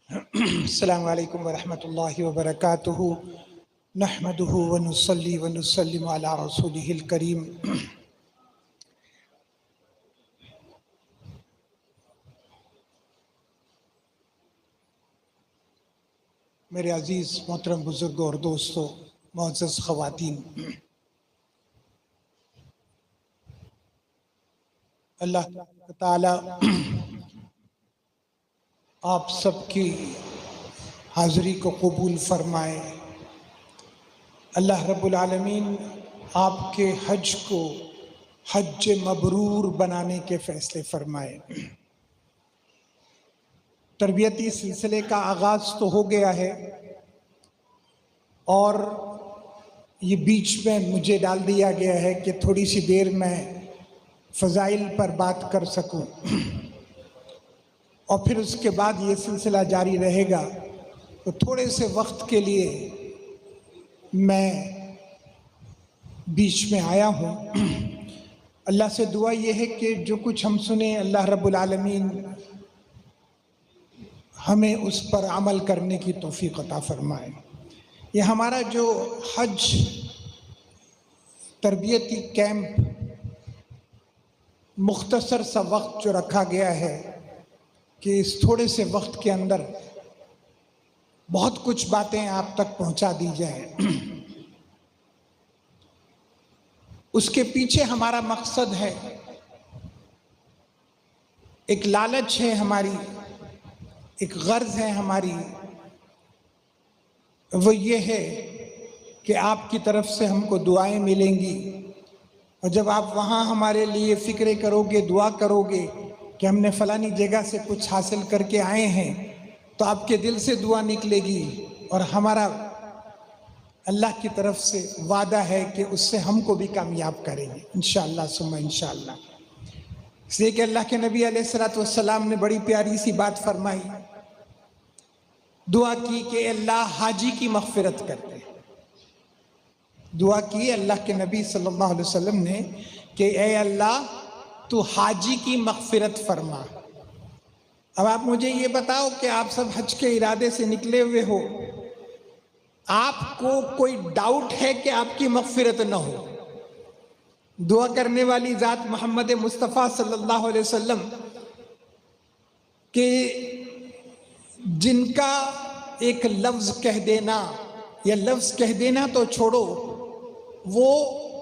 السلام علیکم ورحمۃ اللہ وبرکاتہ نحمدہ ونصلی ونسلم علی رسولہ الکریم۔ میرے عزیز محترم بزرگوں اور دوستوں، معزز خواتین، اللہ تعالی آپ سب کی حاضری کو قبول فرمائے۔ اللہ رب العالمین آپ کے حج کو حج مبرور بنانے کے فیصلے فرمائے۔ تربیتی سلسلے کا آغاز تو ہو گیا ہے اور یہ بیچ میں مجھے ڈال دیا گیا ہے کہ تھوڑی سی دیر میں فضائل پر بات کر سکوں، اور پھر اس کے بعد یہ سلسلہ جاری رہے گا۔ تو تھوڑے سے وقت کے لیے میں بیچ میں آیا ہوں۔ اللہ سے دعا یہ ہے کہ جو کچھ ہم سنیں، اللہ رب العالمین ہمیں اس پر عمل کرنے کی توفیق عطا فرمائے۔ یہ ہمارا جو حج تربیتی کیمپ مختصر سا وقت جو رکھا گیا ہے کہ اس تھوڑے سے وقت کے اندر بہت کچھ باتیں آپ تک پہنچا دی جائیں، اس کے پیچھے ہمارا مقصد ہے، ایک لالچ ہے ہماری، ایک غرض ہے ہماری، وہ یہ ہے کہ آپ کی طرف سے ہم کو دعائیں ملیں گی، اور جب آپ وہاں ہمارے لیے فکرے کرو گے، دعا کرو گے کہ ہم نے فلانی جگہ سے کچھ حاصل کر کے آئے ہیں، تو آپ کے دل سے دعا نکلے گی، اور ہمارا اللہ کی طرف سے وعدہ ہے کہ اس سے ہم کو بھی کامیاب کریں گے انشاءاللہ ثم انشاءاللہ۔ اس لیے کہ اللہ کے نبی علیہ السلام نے بڑی پیاری سی بات فرمائی، دعا کی کہ اللہ حاجی کی مغفرت کر دے۔ دعا کی اللہ کے نبی صلی اللہ علیہ وسلم نے کہ اے اللہ تو حاجی کی مغفرت فرما۔ اب آپ مجھے یہ بتاؤ کہ آپ سب حج کے ارادے سے نکلے ہوئے ہو، آپ کو کوئی ڈاؤٹ ہے کہ آپ کی مغفرت نہ ہو؟ دعا کرنے والی ذات محمد مصطفیٰ صلی اللہ علیہ وسلم کہ جن کا ایک لفظ کہہ دینا، یا لفظ کہہ دینا تو چھوڑو، وہ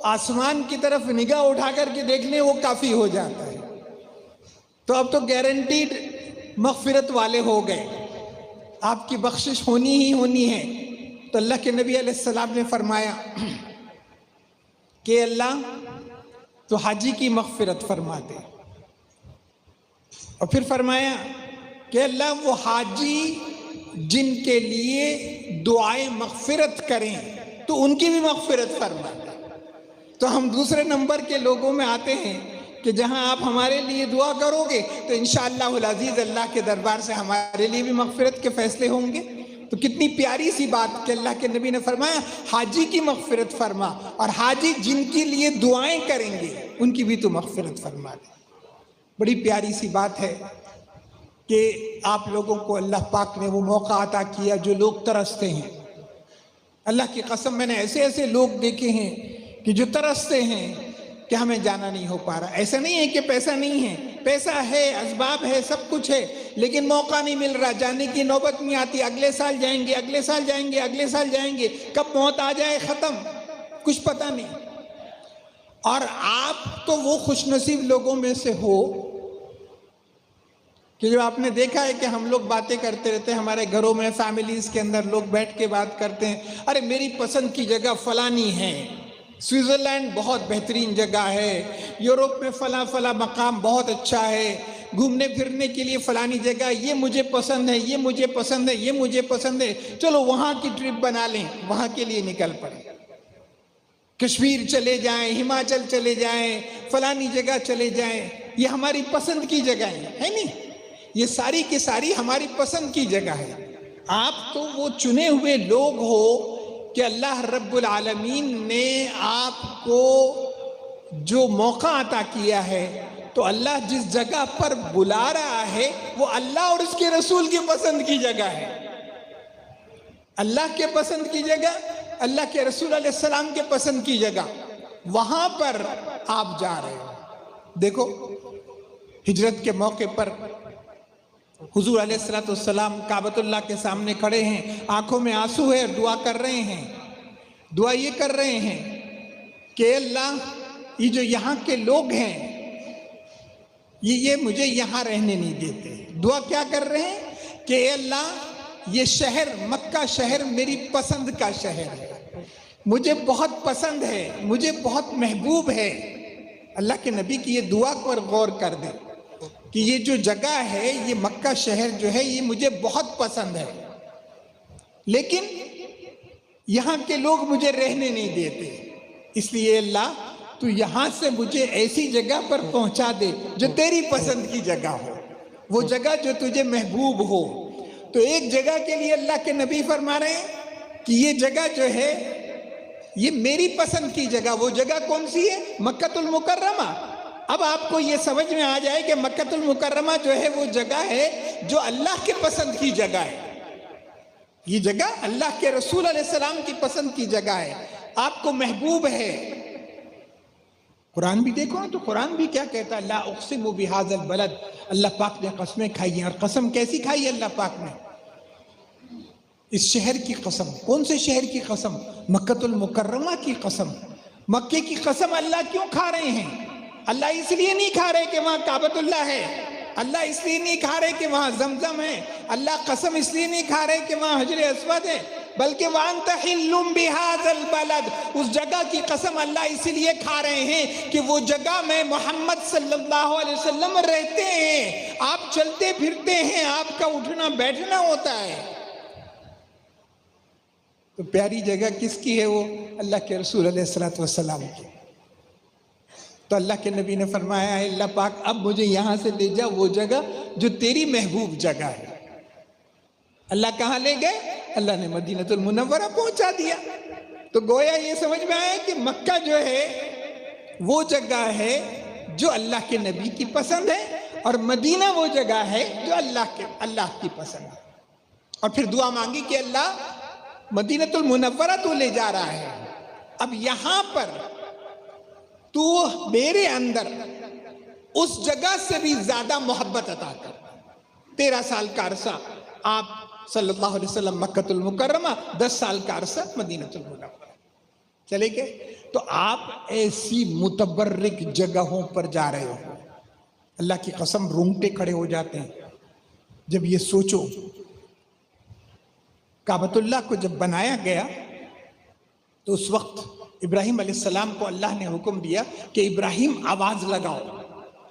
آسمان کی طرف نگاہ اٹھا کر کے دیکھ لیں وہ کافی ہو جاتا ہے، تو اب تو گارنٹیڈ مغفرت والے ہو گئے، آپ کی بخشش ہونی ہی ہونی ہے۔ تو اللہ کے نبی علیہ السلام نے فرمایا کہ اللہ تو حاجی کی مغفرت فرما دے، اور پھر فرمایا کہ اللہ وہ حاجی جن کے لیے دعائیں مغفرت کریں تو ان کی بھی مغفرت فرما دے۔ تو ہم دوسرے نمبر کے لوگوں میں آتے ہیں کہ جہاں آپ ہمارے لیے دعا کرو گے تو انشاءاللہ العزیز اللہ کے دربار سے ہمارے لیے بھی مغفرت کے فیصلے ہوں گے۔ تو کتنی پیاری سی بات کہ اللہ کے نبی نے فرمایا حاجی کی مغفرت فرما، اور حاجی جن کے لیے دعائیں کریں گے ان کی بھی تو مغفرت فرما دے۔ بڑی پیاری سی بات ہے کہ آپ لوگوں کو اللہ پاک نے وہ موقع عطا کیا جو لوگ ترستے ہیں۔ اللہ کی قسم میں نے ایسے ایسے لوگ دیکھے ہیں کہ جو ترستے ہیں کہ ہمیں جانا نہیں ہو پا رہا۔ ایسا نہیں ہے کہ پیسہ نہیں ہے، پیسہ ہے، اسباب ہے، سب کچھ ہے، لیکن موقع نہیں مل رہا، جانے کی نوبت نہیں آتی۔ اگلے سال جائیں گے، اگلے سال جائیں گے، اگلے سال جائیں گے، کب موت آ جائے ختم کچھ پتہ نہیں۔ اور آپ تو وہ خوش نصیب لوگوں میں سے ہو کہ جو آپ نے دیکھا ہے کہ ہم لوگ باتیں کرتے رہتے ہیں، ہمارے گھروں میں فیملیز کے اندر لوگ بیٹھ کے بات کرتے ہیں، ارے میری پسند کی جگہ فلانی ہے، سوئٹزرلینڈ بہت بہترین جگہ ہے، یورپ میں فلاں مقام بہت اچھا ہے، گھومنے پھرنے کے لیے فلانی جگہ، یہ مجھے پسند ہے، یہ مجھے پسند ہے، یہ مجھے پسند ہے، چلو وہاں کی ٹرپ بنا لیں، وہاں کے لیے نکل پڑیں، کشمیر چلے جائیں، ہماچل چلے جائیں، فلانی جگہ چلے جائیں، یہ ہماری پسند کی جگہ ہے نہیں؟ یہ ساری کی ساری ہماری پسند کی جگہ ہے۔ آپ تو وہ چنے ہوئے لوگ ہو کہ اللہ رب العالمین نے آپ کو جو موقع عطا کیا ہے تو اللہ جس جگہ پر بلا رہا ہے وہ اللہ اور اس کے رسول کی پسند کی جگہ ہے. اللہ کے پسند کی جگہ، اللہ کے رسول علیہ السلام کے پسند کی جگہ، وہاں پر آپ جا رہے ہو. دیکھو ہجرت کے موقع پر حضور علیہ السلام کعبۃ اللہ کے سامنے کھڑے ہیں، آنکھوں میں آنسو ہے اور دعا کر رہے ہیں. دعا یہ کر رہے ہیں کہ اللہ یہ جو یہاں کے لوگ ہیں یہ مجھے یہاں رہنے نہیں دیتے. دعا کیا کر رہے ہیں کہ اے اللہ یہ شہر مکہ شہر میری پسند کا شہر ہے، مجھے بہت پسند ہے، مجھے بہت محبوب ہے. اللہ کے نبی کی یہ دعا پر غور کر دیں کہ یہ جو جگہ ہے، یہ مکہ شہر جو ہے یہ مجھے بہت پسند ہے، لیکن یہاں کے لوگ مجھے رہنے نہیں دیتے. اس لیے اللہ تو یہاں سے مجھے ایسی جگہ پر پہنچا دے جو تیری پسند کی جگہ ہو، وہ جگہ جو تجھے محبوب ہو. تو ایک جگہ کے لیے اللہ کے نبی فرما رہے ہیں کہ یہ جگہ جو ہے یہ میری پسند کی جگہ. وہ جگہ کون سی ہے؟ مکہ المکرمہ. اب آپ کو یہ سمجھ میں آ جائے کہ مکہ المکرمہ جو ہے وہ جگہ ہے جو اللہ کے پسند کی جگہ ہے. یہ جگہ اللہ کے رسول علیہ السلام کی پسند کی جگہ ہے، آپ کو محبوب ہے. قرآن بھی دیکھو نا تو قرآن بھی کیا کہتا ہے؟ لا اقسم بہذا البلد. اللہ پاک نے قسمیں کھائی ہیں، اور قسم کیسی کھائی ہے اللہ پاک نے؟ اس شہر کی قسم. کون سے شہر کی قسم؟ مکہ المکرمہ کی قسم. مکے کی قسم اللہ کیوں کھا رہے ہیں؟ اللہ اس لیے نہیں کھا رہے کہ وہاں کعبۃ اللہ ہے، اللہ اس لیے نہیں کھا رہے کہ وہاں زمزم ہے، اللہ قسم اس لیے نہیں کھا رہے کہ وہاں حجر اسود ہے، بلکہ وَأَنْتَ حِلٌّ بِهَذَا الْبَلَدِ. اس جگہ کی قسم اللہ اس لیے کھا رہے ہیں کہ وہ جگہ میں محمد صلی اللہ علیہ وسلم رہتے ہیں، آپ چلتے پھرتے ہیں، آپ کا اٹھنا بیٹھنا ہوتا ہے. تو پیاری جگہ کس کی ہے؟ وہ اللہ کے رسول علیہ السلام کی. تو اللہ کے نبی نے فرمایا ہے اللہ پاک اب مجھے یہاں سے لے جا وہ جگہ جو تیری محبوب جگہ ہے. اللہ کہاں لے گئے؟ اللہ نے مدینہ المنورہ پہنچا دیا. تو گویا یہ سمجھ میں آیا کہ مکہ جو ہے وہ جگہ ہے جو اللہ کے نبی کی پسند ہے، اور مدینہ وہ جگہ ہے جو اللہ کی پسند ہے. اور پھر دعا مانگی کہ اللہ مدینہ المنورہ تو لے جا رہا ہے، اب یہاں پر تو میرے اندر اس جگہ سے بھی زیادہ محبت عطا کر. 13 سال کا عرصہ آپ صلی اللہ علیہ وسلم مکہ المکرمہ، 10 سال کا عرصہ مدینہ المنورہ چلے گئے. تو آپ ایسی متبرک جگہوں پر جا رہے ہو، اللہ کی قسم رونگٹے کھڑے ہو جاتے ہیں جب یہ سوچو. کعبۃ اللہ کو جب بنایا گیا تو اس وقت ابراہیم علیہ السلام کو اللہ نے حکم دیا کہ ابراہیم آواز لگاؤ.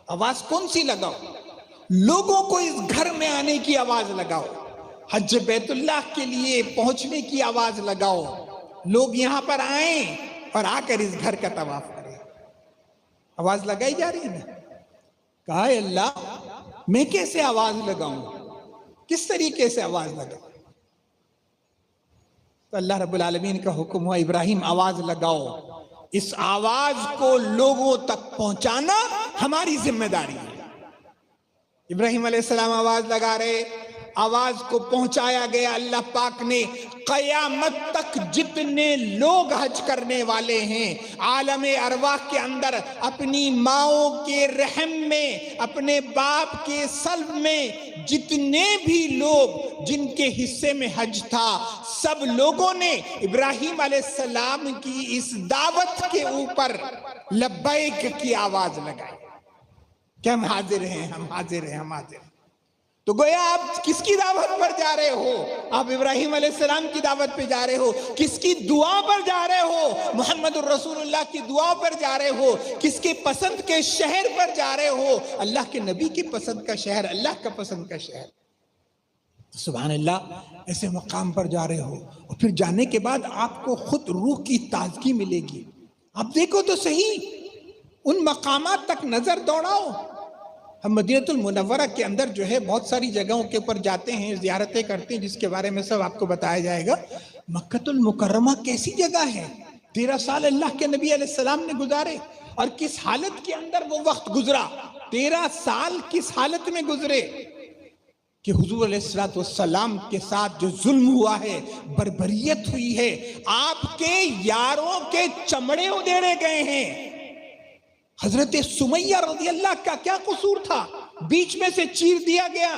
آواز کون سی لگاؤ؟ لوگوں کو اس گھر میں آنے کی آواز لگاؤ، حج بیت اللہ کے لیے پہنچنے کی آواز لگاؤ، لوگ یہاں پر آئیں اور آ کر اس گھر کا طواف کریں. آواز لگائی جا رہی ہے نا. کہا اے اللہ میں کیسے آواز لگاؤں، کس طریقے سے آواز لگاؤں؟ تو اللہ رب العالمین کا حکم ہوا ابراہیم آواز لگاؤ. اس آواز کو لوگوں تک پہنچانا ہماری ذمہ داری ہے. ابراہیم علیہ السلام آواز لگا رہے، آواز کو پہنچایا گیا. اللہ پاک نے قیامت تک جتنے لوگ حج کرنے والے ہیں عالم ارواح کے اندر، اپنی ماؤں کے رحم میں، اپنے باپ کے سلب میں جتنے بھی لوگ جن کے حصے میں حج تھا، سب لوگوں نے ابراہیم علیہ السلام کی اس دعوت کے اوپر لبیک کی آواز لگائی کہ ہم حاضر ہیں، ہم حاضر ہیں، ہم حاضر ہیں. تو گویا آپ کس کی دعوت پر جا رہے ہو؟ آپ ابراہیم علیہ السلام کی دعوت پہ جا رہے ہو. کس کی دعا پر جا رہے ہو؟ محمد الرسول اللہ کی دعا پر جا رہے ہو. کس کے پسند کے شہر پر جا رہے ہو؟ اللہ کے نبی کی پسند کا شہر، اللہ کا پسند کا شہر. سبحان اللہ، ایسے مقام پر جا رہے ہو اور پھر جانے کے بعد آپ کو خود روح کی تازگی ملے گی. آپ دیکھو تو صحیح، ان مقامات تک نظر دوڑاؤ. ہم مدینہ المنورہ کے اندر جو ہے بہت ساری جگہوں کے اوپر جاتے ہیں، زیارتیں کرتے ہیں، جس کے بارے میں سب آپ کو بتایا جائے گا. مکہ المکرمہ کیسی جگہ ہے؟ 13 سال اللہ کے نبی علیہ السلام نے گزارے، اور کس حالت کے اندر وہ وقت گزرا. 13 سال کس حالت میں گزرے کہ حضور علیہ الصلوۃ والسلام کے ساتھ جو ظلم ہوا ہے، بربریت ہوئی ہے، آپ کے یاروں کے چمڑے ادھیڑے گئے ہیں۔ حضرت سمیہ رضی اللہ کا کیا قصور تھا؟ بیچ میں سے چیر دیا گیا۔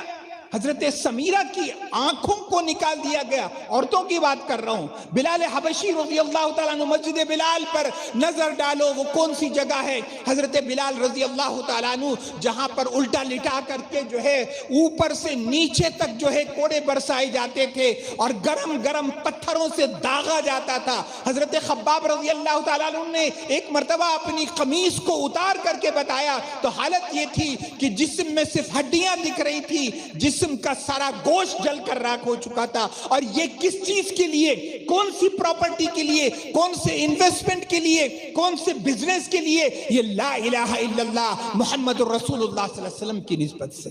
حضرت سمیرہ کی آنکھوں کو نکال دیا گیا۔ عورتوں کی بات کر رہا ہوں۔ بلال حبشی رضی اللہ تعالیٰ عنہ، مسجد بلال پر نظر ڈالو، وہ کون سی جگہ ہے؟ حضرت بلال رضی اللہ تعالیٰ عنہ جہاں پر الٹا لٹا کر کے جو ہے اوپر سے نیچے تک جو ہے کوڑے برسائے جاتے تھے اور گرم گرم پتھروں سے داغا جاتا تھا۔ حضرت خباب رضی اللہ تعالیٰ عنہ نے ایک مرتبہ اپنی قمیص کو اتار کر کے بتایا تو حالت یہ تھی کہ جسم میں صرف ہڈیاں دکھ رہی تھی، جسم کا سارا گوشت جل کر راکھ ہو چکا تھا۔ اور یہ کس چیز کے لیے؟ کون سی پراپرٹی کے لیے؟ کون سے انویسٹمنٹ کے لیے؟ کون سے بزنس کے لیے؟ یہ لا الہ الا اللہ محمد الرسول اللہ صلی اللہ علیہ وسلم کی نسبت سے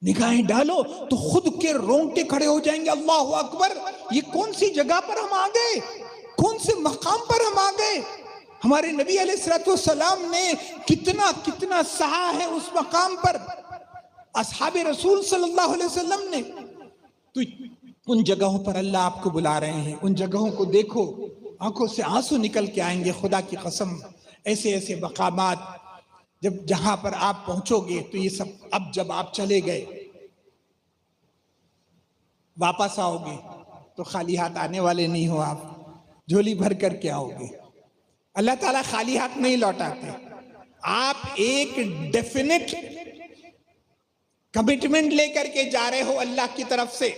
نگاہیں ڈالو تو خود کے رونگٹے کھڑے ہو جائیں گے۔ اللہ اکبر! یہ کون سی جگہ پر ہم آ گئے؟ کون سے مقام پر ہم آ گئے؟ ہمارے نبی علیہ الصلوۃ والسلام نے کتنا سہا ہے اس مقام پر، اصحاب رسول صلی اللہ علیہ وسلم نے۔ تو ان جگہوں پر اللہ آپ کو بلا رہے ہیں، ان جگہوں کو دیکھو، آنکھوں سے آنسو نکل کے آئیں گے۔ خدا کی قسم، ایسے مقامات جہاں پر آپ پہنچو گے تو یہ سب، اب جب آپ چلے گئے واپس آؤ گے تو خالی ہاتھ آنے والے نہیں ہو، آپ جھولی بھر کر کے آؤ گے۔ اللہ تعالیٰ خالی ہاتھ نہیں لوٹاتے، آپ ایک ڈیفینٹ کمٹمنٹ لے کر کے جا رہے ہو اللہ کی طرف سے۔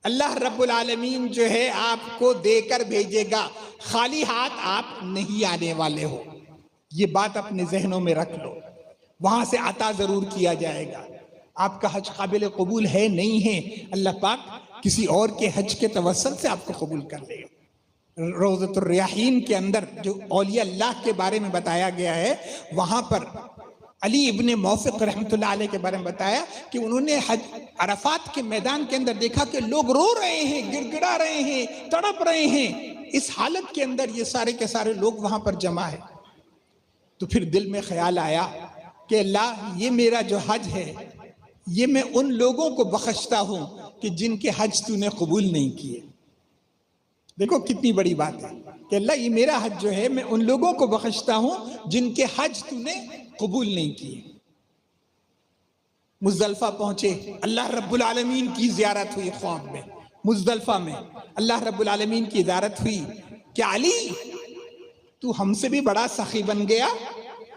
اللہ رب العالمین جو ہے آپ کو دے کر بھیجے گا، خالی ہاتھ آپ نہیں آنے والے ہو۔ یہ بات اپنے ذہنوں میں رکھ لو۔ وہاں سے عطا ضرور کیا جائے گا۔ آپ کا حج قابل قبول ہے نہیں ہے، اللہ پاک کسی اور کے حج کے توسل سے آپ کو قبول کر لے گا۔ روضۃ الریاحین کے اندر جو اولیاء اللہ کے بارے میں بتایا گیا ہے، وہاں پر علی ابن موفق رحمۃ اللہ علیہ کے بارے میں بتایا کہ انہوں نے عرفات کے میدان کے اندر دیکھا کہ لوگ رو رہے ہیں، گڑ گڑا رہے ہیں، تڑپ رہے ہیں۔ اس حالت کے اندر یہ سارے کے سارے لوگ وہاں پر جمع ہیں۔ تو پھر دل میں خیال آیا کہ اللہ، یہ میرا جو حج ہے یہ میں ان لوگوں کو بخشتا ہوں کہ جن کے حج تو نے قبول نہیں کیے۔ دیکھو کتنی بڑی بات ہے کہ اللہ، یہ میرا حج جو ہے میں ان لوگوں کو بخشتا ہوں جن کے حج تو نے قبول نہیں کیے۔ مزدلفہ پہنچے، اللہ رب العالمین کی زیارت ہوئی خواب میں۔ مزدلفہ میں اللہ رب العالمین کی زیارت ہوئی کہ علی، تو ہم سے بھی بڑا سخی بن گیا۔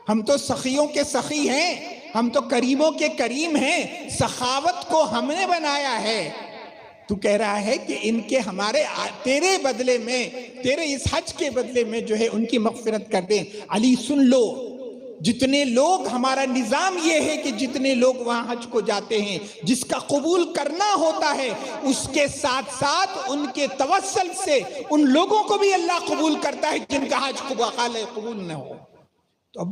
ہم تو سخیوں کے سخی ہیں، ہم تو کریموں کے کریم ہیں، سخاوت کو ہم نے بنایا ہے۔ تو کہہ رہا ہے کہ ان کے تیرے بدلے میں، تیرے اس حج کے بدلے میں جو ہے ان کی مغفرت کر دیں۔ علی سن لو، جتنے لوگ، ہمارا نظام یہ ہے کہ جتنے لوگ وہاں حج کو جاتے ہیں، جس کا قبول کرنا ہوتا ہے، اس کے ساتھ ساتھ ان کے توسل سے ان لوگوں کو بھی اللہ قبول کرتا ہے جن کا حج قبول نہ ہو۔ تو اب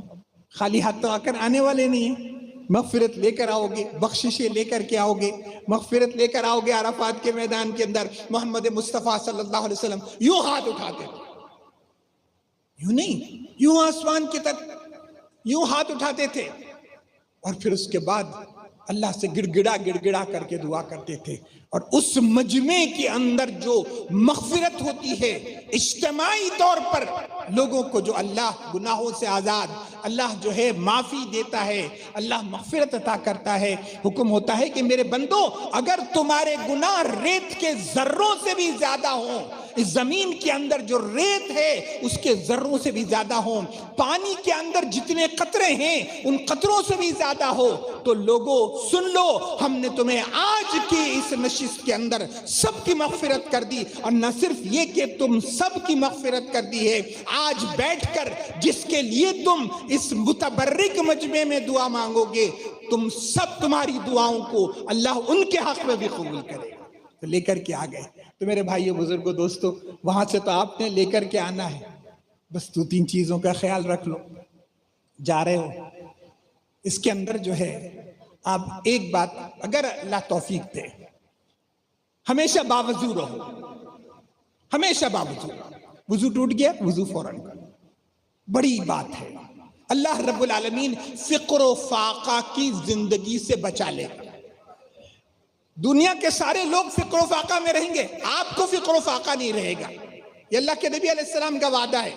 خالی ہاتھ تو آ کر آنے والے نہیں ہیں، مغفرت لے کر آؤ گے، بخششیں لے کر کے آؤ گے، مغفرت لے کر آؤ گے۔ عرفات کے میدان کے اندر محمد مصطفیٰ صلی اللہ علیہ وسلم یوں ہاتھ اٹھاتے تھے، یوں نہیں، یوں آسمان کی طرف یوں ہاتھ اٹھاتے تھے، اور پھر اس کے بعد اللہ سے گڑ گڑا کر کے دعا کرتے تھے۔ اور اس مجمع کے اندر جو مغفرت ہوتی ہے اجتماعی طور پر لوگوں کو، جو اللہ گناہوں سے آزاد، اللہ جو ہے معافی دیتا ہے، اللہ مغفرت عطا کرتا ہے۔ حکم ہوتا ہے کہ میرے بندو، اگر تمہارے گناہ ریت کے ذروں سے بھی زیادہ ہوں، اس زمین کے اندر جو ریت ہے اس کے ذروں سے بھی زیادہ ہوں، پانی کے اندر جتنے قطرے ہیں ان قطروں سے بھی زیادہ ہو، تو لوگوں سن لو، ہم نے تمہیں آج کی اس نشست کے اندر سب کی مغفرت کر دی۔ اور نہ صرف یہ کہ تم سب کی مغفرت کر دی ہے، آج بیٹھ کر جس کے لیے تم اس متبرک مجمع میں دعا مانگو گے، تم سب، تمہاری دعاؤں کو اللہ ان کے حق میں بھی قبول کرے گا۔ تو لے کر کے آ گئے۔ تو میرے بھائیو، بزرگوں، دوستو، وہاں سے تو آپ نے لے کر کے آنا ہے، بس 2-3 چیزوں کا خیال رکھ لو۔ جا رہے ہو، اس کے اندر جو ہے آپ ایک بات، اگر اللہ توفیق دے، ہمیشہ باوضو رہو، ہمیشہ باوضو۔ وضو ٹوٹ گیا، وضو فوراً کرو، بڑی بات ہے۔ اللہ رب العالمین فقر و فاقہ کی زندگی سے بچا لے گا۔ دنیا کے سارے لوگ فقر و فاقہ میں رہیں گے، آپ کو فقر و فاقہ نہیں رہے گا۔ یہ اللہ کے نبی علیہ السلام کا وعدہ ہے،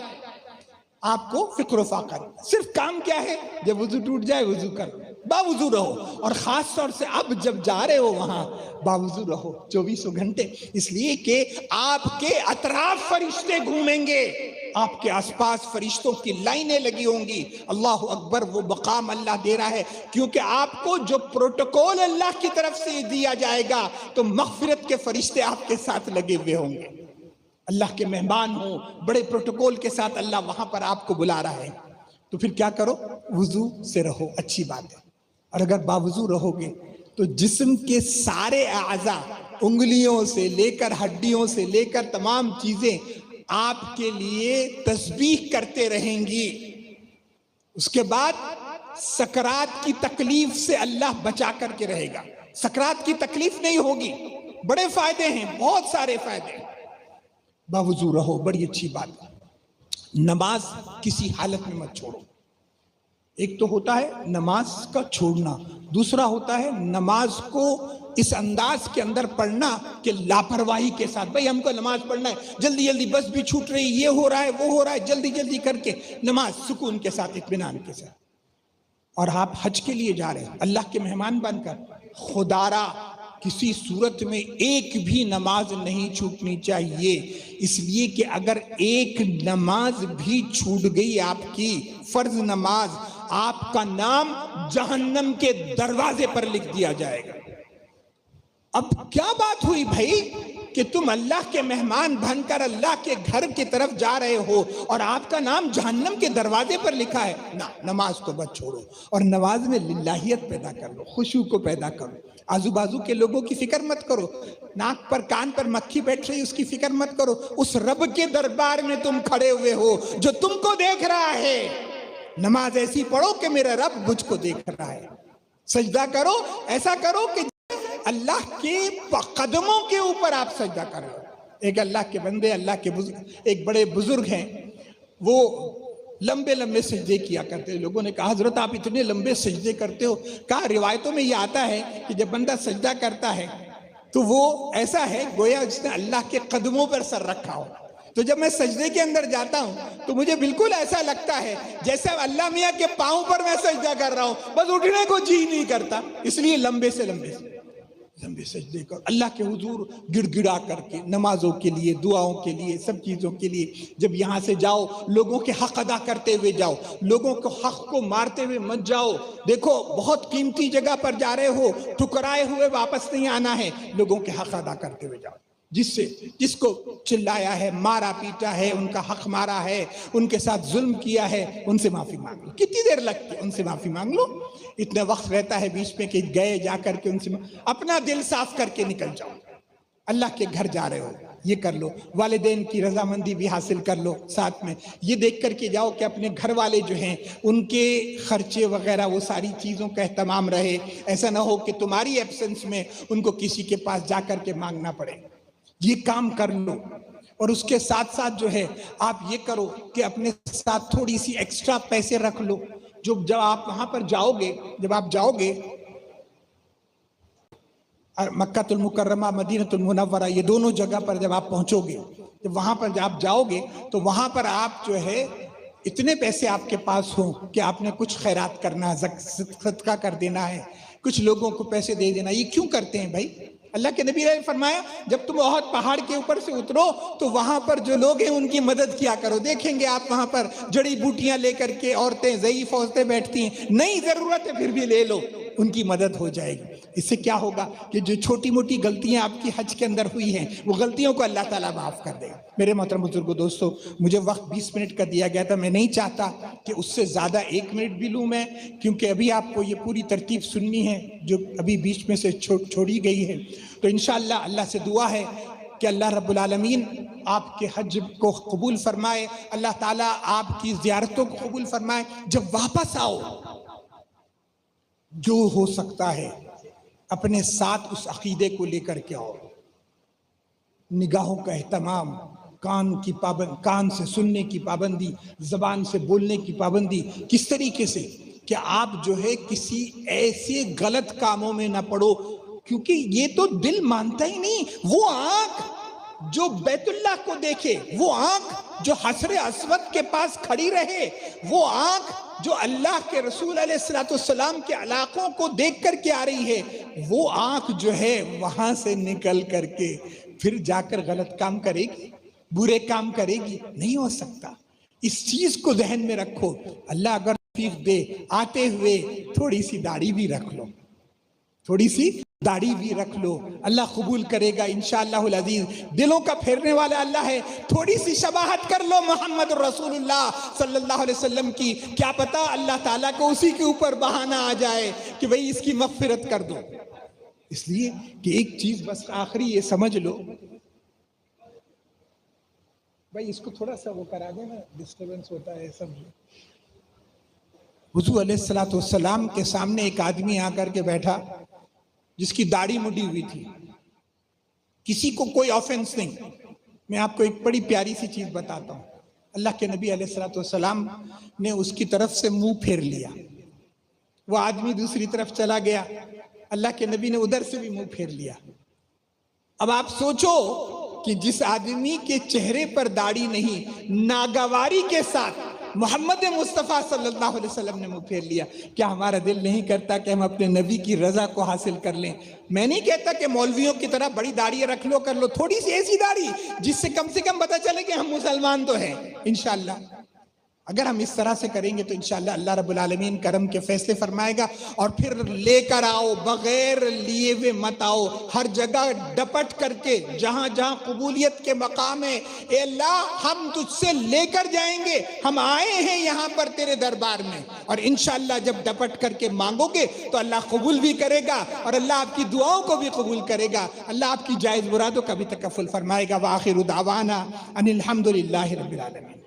آپ کو فقر و فاقہ نہیں۔ صرف کام کیا ہے؟ جب وضو ٹوٹ جائے وضو کرو، باوضو رہو، اور خاص طور سے اب جب جا رہے ہو وہاں باوضو رہو 24 گھنٹے، اس لیے کہ آپ کے اطراف فرشتے گھومیں گے، آپ کے آس پاس فرشتوں کی لائنیں لگی ہوں گی۔ اللہ اکبر، وہ مقام اللہ دے رہا ہے کیونکہ آپ کو جو پروٹوکول اللہ کی طرف سے دیا جائے گا تو مغفرت کے فرشتے آپ کے ساتھ لگے ہوئے ہوں گے، اللہ کے مہمان ہوں، بڑے پروٹوکول کے ساتھ اللہ وہاں پر آپ کو بلا رہا ہے۔ تو پھر کیا کرو؟ وضو سے رہو، اچھی بات ہے۔ اور اگر باوضو رہو گے تو جسم کے سارے اعضاء، انگلیوں سے لے کر ہڈیوں سے لے کر تمام چیزیں آپ کے لیے تسبیح کرتے رہیں گی۔ اس کے بعد سکرات کی تکلیف سے اللہ بچا کر کے رہے گا، سکرات کی تکلیف نہیں ہوگی۔ بڑے فائدے ہیں، بہت سارے فائدے ہیں۔ باوضو رہو، بڑی اچھی بات ہے۔ نماز کسی حالت میں مت چھوڑو۔ ایک تو ہوتا ہے نماز کا چھوڑنا، دوسرا ہوتا ہے نماز کو اس انداز کے اندر پڑھنا کہ لاپرواہی کے ساتھ، بھئی ہم کو نماز پڑھنا ہے، جلدی جلدی بس بھی چھوٹ رہی، یہ ہو رہا ہے وہ ہو رہا ہے، جلدی جلدی کر کے نماز سکون کے ساتھ، اطمینان کے ساتھ۔ اور آپ حج کے لیے جا رہے ہیں اللہ کے مہمان بن کر، خدارا کسی صورت میں ایک بھی نماز نہیں چھوٹنی چاہیے، اس لیے کہ اگر ایک نماز بھی چھوٹ گئی آپ کی فرض نماز، آپ کا نام جہنم کے دروازے پر لکھ دیا جائے گا۔ اب کیا بات ہوئی بھائی کہ تم اللہ کے مہمان بن کر اللہ کے گھر کی طرف جا رہے ہو اور آپ کا نام جہنم کے دروازے پر لکھا ہے؟ نہ، نماز کو مت چھوڑو، اور نماز میں للہیت پیدا کر لو، خشوع کو پیدا کرو۔ آزو بازو کے لوگوں کی فکر مت کرو، ناک پر کان پر مکھی بیٹھ رہی اس کی فکر مت کرو، اس رب کے دربار میں تم کھڑے ہوئے ہو جو تم کو دیکھ رہا ہے۔ نماز ایسی پڑھو کہ میرا رب مجھ کو دیکھ رہا ہے۔ سجدہ کرو، ایسا کرو کہ اللہ کے قدموں کے اوپر آپ سجدہ کر رہے ہو۔ ایک اللہ کے بندے، اللہ کے ایک بڑے بزرگ ہیں، وہ لمبے لمبے سجدے کیا کرتے ہیں۔ لوگوں نے کہا حضرت آپ اتنے لمبے سجدے کرتے ہو؟ کہا روایتوں میں یہ آتا ہے کہ جب بندہ سجدہ کرتا ہے تو وہ ایسا ہے گویا جس نے اللہ کے قدموں پر سر رکھا ہو۔ تو جب میں سجدے کے اندر جاتا ہوں تو مجھے بالکل ایسا لگتا ہے جیسے اللہ میاں کے پاؤں پر میں سجدہ کر رہا ہوں، بس اٹھنے کو جی نہیں کرتا، اس لیے لمبے سے لمبے سجدے کر اللہ کے حضور گڑ گڑا کر کے، نمازوں کے لیے، دعاؤں کے لیے، سب چیزوں کے لیے۔ جب یہاں سے جاؤ لوگوں کے حق ادا کرتے ہوئے جاؤ، لوگوں کو حق کو مارتے ہوئے مت جاؤ۔ دیکھو بہت قیمتی جگہ پر جا رہے ہو، ٹھکرائے ہوئے واپس نہیں آنا ہے، لوگوں کے حق ادا کرتے ہوئے جاؤ۔ جس کو چلایا ہے، مارا پیٹا ہے، ان کا حق مارا ہے، ان کے ساتھ ظلم کیا ہے، ان سے معافی مانگ لو۔ کتنی دیر لگتی ہے؟ ان سے معافی مانگ لو۔ اتنا وقت رہتا ہے بیچ میں کہ گئے جا کر کے ان سے اپنا دل صاف کر کے نکل جاؤ۔ اللہ کے گھر جا رہے ہو، یہ کر لو۔ والدین کی رضامندی بھی حاصل کر لو، ساتھ میں یہ دیکھ کر کے جاؤ کہ اپنے گھر والے جو ہیں ان کے خرچے وغیرہ وہ ساری چیزوں کا اہتمام رہے۔ ایسا نہ ہو کہ تمہاری ایبسنس میں ان کو کسی کے پاس جا کر کے مانگنا پڑے۔ یہ کام کر لو، اور اس کے ساتھ ساتھ جو ہے آپ یہ کرو کہ اپنے ساتھ تھوڑی سی ایکسٹرا پیسے رکھ لو، جب آپ وہاں پر جاؤ گے، جب آپ جاؤ گے مکہ المکرمہ، مدینہ المنورہ، یہ دونوں جگہ پر جب آپ پہنچو گے، جب وہاں پر آپ جاؤ گے تو وہاں پر آپ جو ہے اتنے پیسے آپ کے پاس ہوں کہ آپ نے کچھ خیرات کرنا ہے، صدقہ کر دینا ہے، کچھ لوگوں کو پیسے دے دینا۔ یہ کیوں کرتے ہیں بھائی؟ اللہ کے نبی نے فرمایا جب تم احد پہاڑ کے اوپر سے اترو تو وہاں پر جو لوگ ہیں ان کی مدد کیا کرو۔ دیکھیں گے آپ وہاں پر جڑی بوٹیاں لے کر کے عورتیں، ضعیف عورتیں بیٹھتی ہیں، نہیں ضرورت ہے پھر بھی لے لو، ان کی مدد ہو جائے گی۔ اس سے کیا ہوگا کہ جو چھوٹی موٹی غلطیاں آپ کی حج کے اندر ہوئی ہیں وہ غلطیوں کو اللہ تعالیٰ معاف کر دے گا۔ میرے محترم بزرگوں، دوستو، مجھے وقت 20 منٹ کا دیا گیا تھا، میں نہیں چاہتا کہ اس سے زیادہ 1 منٹ بھی لوں میں، کیونکہ ابھی آپ کو یہ پوری ترتیب سننی ہے جو ابھی بیچ میں سے چھوڑی گئی ہے۔ تو انشاءاللہ اللہ سے دعا ہے کہ اللہ رب العالمین آپ کے حج کو قبول فرمائے، اللہ تعالیٰ آپ کی زیارتوں کو قبول فرمائے۔ جب واپس آؤ جو ہو سکتا ہے اپنے ساتھ اس عقیدے کو لے کر کے آؤ، نگاہوں کا اہتمام، کان سے سننے کی پابندی، زبان سے بولنے کی پابندی، کس طریقے سے کہ آپ جو ہے کسی ایسے غلط کاموں میں نہ پڑو، کیونکہ یہ تو دل مانتا ہی نہیں۔ وہ آنکھ جو بیت اللہ کو دیکھے، وہ آنکھ جو حجر اسود کے پاس کھڑی رہے، وہ آنکھ جو اللہ کے رسول علیہ السلام کے علاقوں کو دیکھ کر کے آ رہی ہے، وہ آنکھ جو ہے وہاں سے نکل کر کے پھر جا کر غلط کام کرے گی، برے کام کرے گی؟ نہیں ہو سکتا۔ اس چیز کو ذہن میں رکھو۔ اللہ اگر توفیق دے، آتے ہوئے تھوڑی سی داڑھی بھی رکھ لو، تھوڑی سی داڑھی بھی رکھ لو، اللہ قبول کرے گا انشاءاللہ العزیز۔ دلوں کا پھیرنے والا اللہ ہے۔ تھوڑی سی شباہت کر لو محمد رسول اللہ صلی اللہ علیہ وسلم کی، کیا پتا اللہ تعالیٰ کو اسی کے اوپر بہانہ آ جائے کہ بھئی اس کی مغفرت کر دو۔ اس لیے کہ ایک چیز بس آخری یہ سمجھ لو، بھائی اس کو تھوڑا سا وہ کرا دیں نا، ڈسٹربنس ہوتا ہے سب۔ حضور علیہ السلام کے سامنے ایک آدمی آ کر کے بیٹھا جس کی داڑھی مڈی ہوئی تھی، کسی کو کوئی آفینس نہیں۔ میں آپ کو ایک بڑی پیاری سی چیز بتاتا ہوں۔ اللہ کے نبی علیہ السلام نے اس کی طرف سے منہ پھیر لیا، وہ آدمی دوسری طرف چلا گیا، اللہ کے نبی نے ادھر سے بھی منہ پھیر لیا۔ اب آپ سوچو کہ جس آدمی کے چہرے پر داڑھی نہیں، ناگواری کے ساتھ محمد مصطفیٰ صلی اللہ علیہ وسلم نے منہ پھیر لیا، کیا ہمارا دل نہیں کرتا کہ ہم اپنے نبی کی رضا کو حاصل کر لیں؟ میں نہیں کہتا کہ مولویوں کی طرح بڑی داڑھی رکھ لو، کر لو، تھوڑی سی ایسی داڑھی جس سے کم پتہ چلے کہ ہم مسلمان تو ہیں انشاءاللہ۔ اگر ہم اس طرح سے کریں گے تو انشاءاللہ اللہ رب العالمین کرم کے فیصلے فرمائے گا۔ اور پھر لے کر آؤ، بغیر لیے ہوئے مت آؤ، ہر جگہ ڈپٹ کر کے، جہاں جہاں قبولیت کے مقام ہے، اے اللہ ہم تجھ سے لے کر جائیں گے، ہم آئے ہیں یہاں پر تیرے دربار میں، اور انشاءاللہ جب ڈپٹ کر کے مانگو گے تو اللہ قبول بھی کرے گا، اور اللہ آپ کی دعاؤں کو بھی قبول کرے گا، اللہ آپ کی جائز مرادوں کا بھی تکفل فرمائے گا۔ وآخر دعوانا ان الحمدللہ رب العالمین۔